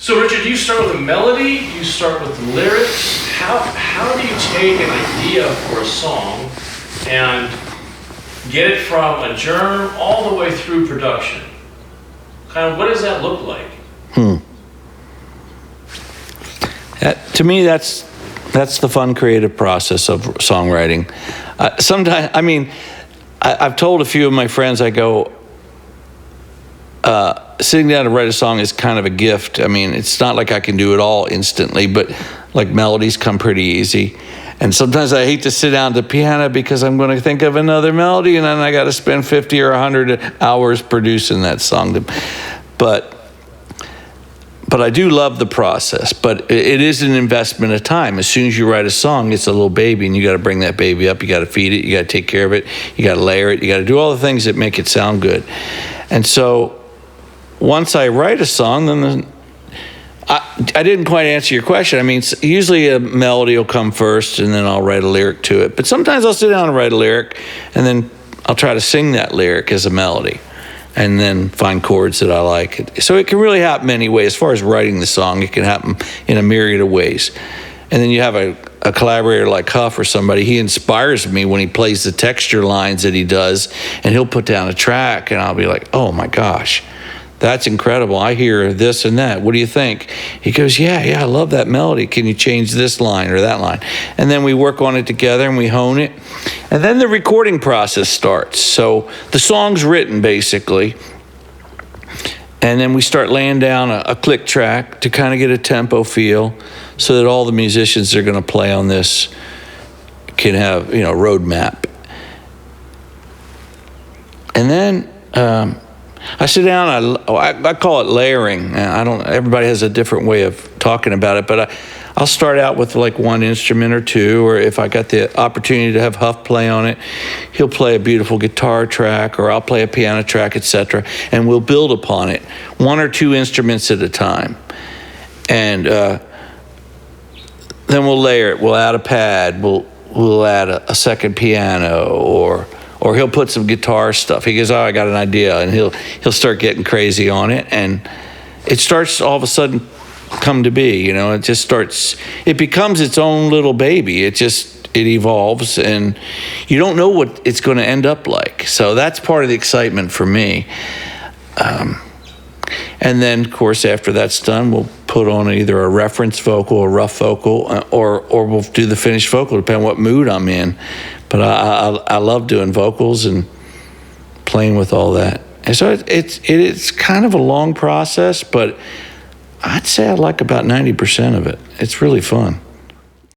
So Richard, do you start with a melody? Do you start with the lyrics? How do you take an idea for a song and get it from a germ all the way through production? Kind of, what does that look like? To me, that's the fun, creative process of songwriting. Sometimes, I mean, I've told a few of my friends, I go, sitting down to write a song is kind of a gift. I mean, it's not like I can do it all instantly, but like melodies come pretty easy. And sometimes I hate to sit down to the piano because I'm going to think of another melody, and then I got to spend 50 or 100 hours producing that song. But I do love the process, but it is an investment of time. As soon as you write a song, it's a little baby, and you got to bring that baby up. You got to feed it. You got to take care of it. You got to layer it. You got to do all the things that make it sound good. And so once I write a song, then I didn't quite answer your question. I mean, usually a melody will come first, and then I'll write a lyric to it. But sometimes I'll sit down and write a lyric, and then I'll try to sing that lyric as a melody, and then find chords that I like. So it can really happen many ways. As far as writing the song, it can happen in a myriad of ways. And then you have a collaborator like Huff or somebody. He inspires me when he plays the texture lines that he does, and he'll put down a track, and I'll be like, oh my gosh, that's incredible. I hear this and that. What do you think? He goes, yeah, I love that melody. Can you change this line or that line? And then we work on it together and we hone it. And then the recording process starts. So the song's written basically. And then we start laying down a click track to kind of get a tempo feel so that all the musicians that are going to play on this can have, roadmap. And then I sit down, I call it layering. Everybody has a different way of talking about it, but I'll start out with like one instrument or two, or if I got the opportunity to have Huff play on it, he'll play a beautiful guitar track, or I'll play a piano track, etc., and we'll build upon it, one or two instruments at a time. And then we'll layer it. We'll add a pad, we'll add a second piano, or he'll put some guitar stuff. He goes, oh, I got an idea, and he'll start getting crazy on it, and it starts all of a sudden come to be, it becomes its own little baby. It evolves, and you don't know what it's going to end up like. So that's part of the excitement for me. And then, of course, after that's done, we'll put on either a reference vocal, a rough vocal, or we'll do the finished vocal, depending on what mood I'm in. But I love doing vocals and playing with all that. And so it's kind of a long process, but I'd say I like about 90% of it. It's really fun.